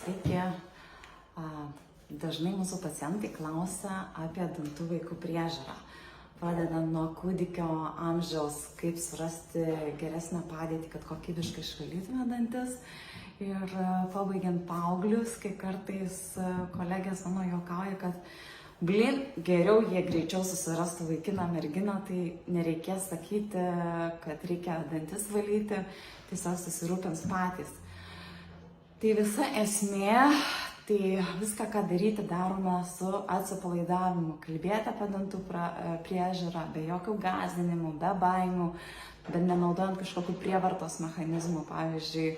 Sveiki. Dažnai mūsų pacientai klausia apie dantų vaikų priežiūrą. Pradedant nuo kūdikio amžiaus, kaip surasti geresnę padėtį, kad kokybiškai išvalytume dantis. Ir pabaigiant paauglius, kai kartais kolegės mano juokauja, kad geriau jie greičiau susirastų vaikiną, merginą, tai nereikės sakyti, kad reikia dantis valyti, tiesiog susirūpins patys. Tai visa esmė, tai viską, ką daryti, darome su atsipalaidavimu. Kalbėti apie dantų priežiūrą, be jokių gąsdinimų, be baimių, bet nenaudojant kažkokių prievartos mechanizmų, pavyzdžiui,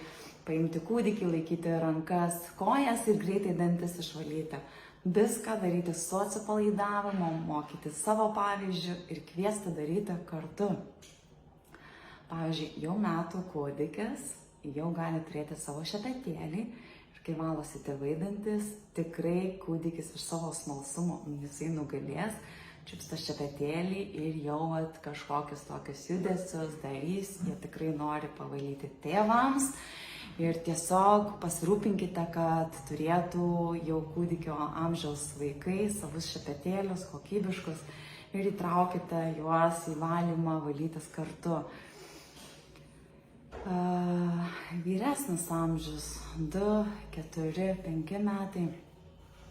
paimti kūdikį, laikyti rankas, kojas ir greitai dantis išvalyti. Viską daryti su atsipalaidavimu, mokyti savo pavyzdžių ir kviesti daryti kartu. Pavyzdžiui, jau metų kūdikis jau gali turėti savo šepetėlį ir kai valosi tėvai dantis, tikrai kūdikis iš savo smalsumo jisai nugalės, čiups tą šepetėlį ir jau kažkokius tokius judesius darys, jie tikrai nori pavalyti tėvams. Ir tiesiog pasirūpinkite, kad turėtų jau kūdikio amžiaus vaikai savus šepetėlius, kokybiškus, ir įtraukite juos į valymą valytis kartu. Vyresnis amžius, 2, 4, 5 metai,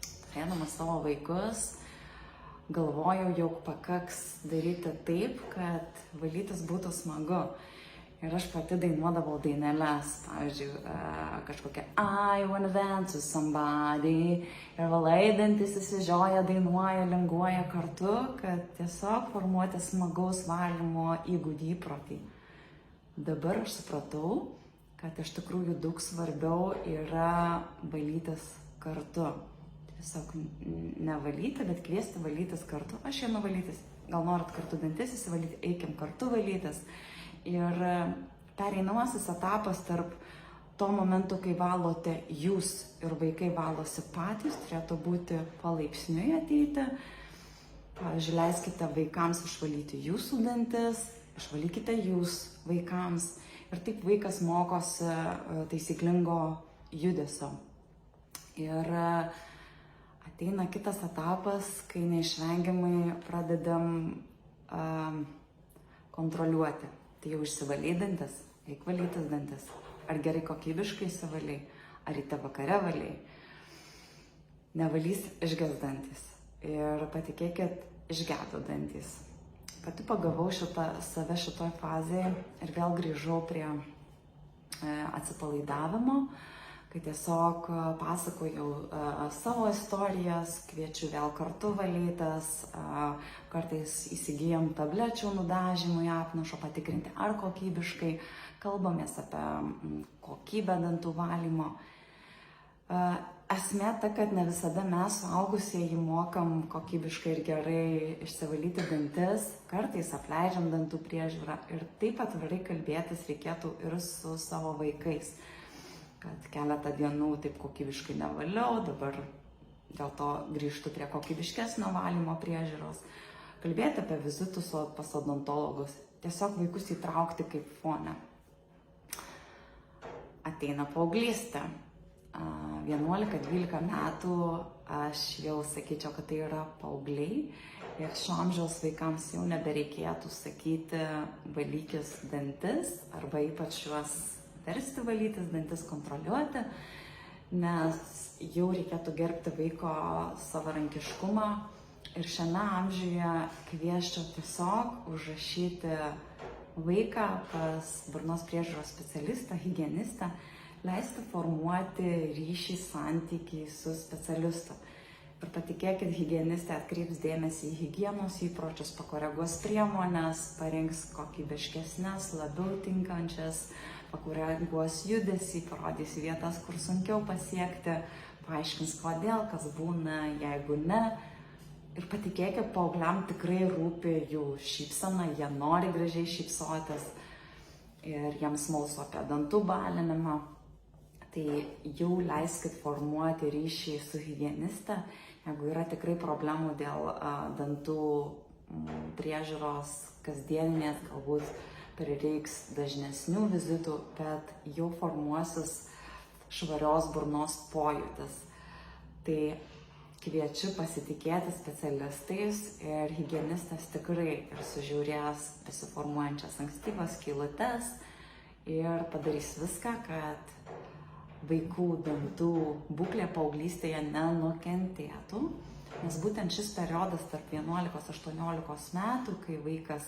turėdamas savo vaikus, galvojau, jog pakaks daryti taip, kad valytis būtų smagu. Ir aš pati dainuodavau daineles, pavyzdžiui, kažkokia I wanna dance with somebody, ir valai dantis įsižioja, dainuoja, linguoja kartu, kad tiesiog formuoti smagaus valymo įgūdį, įprotį. Dabar aš supratau, kad iš tikrųjų daug svarbiau yra valytis kartu. Tiesiog nevalyti, bet kviesti valytis kartu. Aš einu valytis, gal norit kartu dantis įsivalyti, eikim kartu valytis. Ir pereinamasis etapas tarp to momento, kai valote jūs ir vaikai valosi patys, turėtų būti palaipsniui ateiti. Pavyzdžiui, leiskite vaikams išvalyti jūsų dantis, išvalykite jūs vaikams. Ir taip vaikas mokosi taisyklingo judesio. Ir ateina kitas etapas, kai neišvengiamai pradedam kontroliuoti. Tai jau išsivalei dantis, eik valytis dantis. Ar gerai kokybiškai išsivalei, ar ryte vakare valiai. Nevalys išges dantis. Ir patikėkit, išgedo dantis. Pati pagavau save šitoj fazėje ir vėl grįžau prie atsipalaidavimo, kai tiesiog pasakojau savo istorijas, kviečiu vėl kartu valytas, kartais įsigijom tablečių nudažymui apnašo, patikrinti ar kokybiškai, kalbamės apie kokybę dantų valymo. Esmė ta, kad ne visada mes suaugusieji mokam kokybiškai ir gerai išsivalyti dantis, kartais apleidžiam dantų priežiūrą ir taip atvirai kalbėtis reikėtų ir su savo vaikais, kad keletą dienų taip kokybiškai nevaliau, dabar dėl to grįžtu prie kokybiškesnio valymo priežiūros, kalbėti apie vizitus pas odontologus, tiesiog vaikus įtraukti kaip fone. Ateina paauglystė. 11-12 metų aš jau sakyčiau, kad tai yra paaugliai ir šio amžiaus vaikams jau nebereikėtų sakyti valykis dantis arba ypač juos versti valytis dantis, kontroliuoti, nes jau reikėtų gerbti vaiko savarankiškumą ir šiame amžiuje kvieščiau tiesiog užrašyti vaiką pas burnos priežiūros specialistą, higienistą, leisti formuoti ryšį, santykį su specialistu. Ir patikėkit, higienistė atkreips dėmesį į higienos įpročius, pakoreguos priemonės, parinks kokybiškesnės, labiau tinkančias, pakoreguos judesį, parodys vietas, kur sunkiau pasiekti, paaiškins kodėl, kas būna, jeigu ne. Ir patikėkit, paaugliam tikrai rūpi jų šypsena, jie nori gražiai šypsotis ir jiems smalsu apie dantų balinimą. Tai jau leiskit formuoti ryšį su higieniste, jeigu yra tikrai problemų dėl dantų priežiūros kasdieninės, galbūt prireiks dažnesnių vizitų, bet jau formuosis švarios burnos pojūtis. Tai kviečiu pasitikėti specialistais ir higienistas tikrai ir sužiūrės besiformuojančias ankstyvas skylutes ir padarys viską, kad vaikų dantų būklė paauglystėje nenukentėtų. Nes būtent šis periodas tarp 11-18 metų, kai vaikas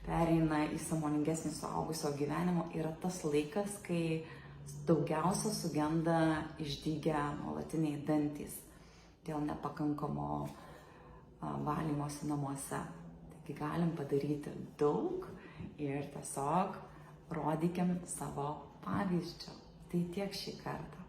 pereina į sąmoningesnį suaugusio gyvenimo, yra tas laikas, kai daugiausia sugenda išdygę nuolatiniai dantys dėl nepakankamo valymosi namuose. Taigi galim padaryti daug ir tiesiog rodykim savo pavyzdžių. Tai tiek šį kartą.